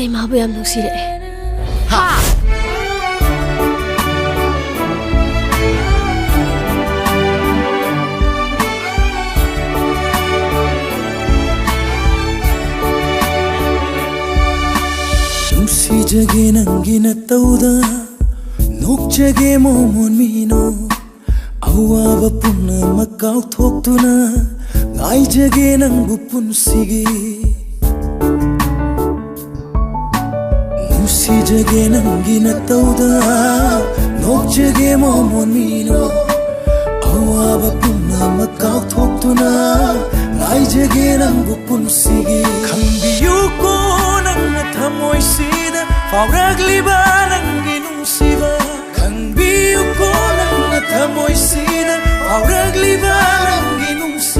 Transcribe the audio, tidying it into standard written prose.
Ay mabu yam nungsire. Ha! Nungsijage nangina tauda nokjage momon mino awaba punna makau thoktuna ngaijage nangbu punsigi nungsijage nangina tauda nokjage momon mino awaba punna makau thoktuna ngaijage nangbu punsigi khangbiyu ko nangna thamoi sida fauragliba nangi nungsiba khangbiyu ko nangna thamoi sida fauragliba nangi nungsiba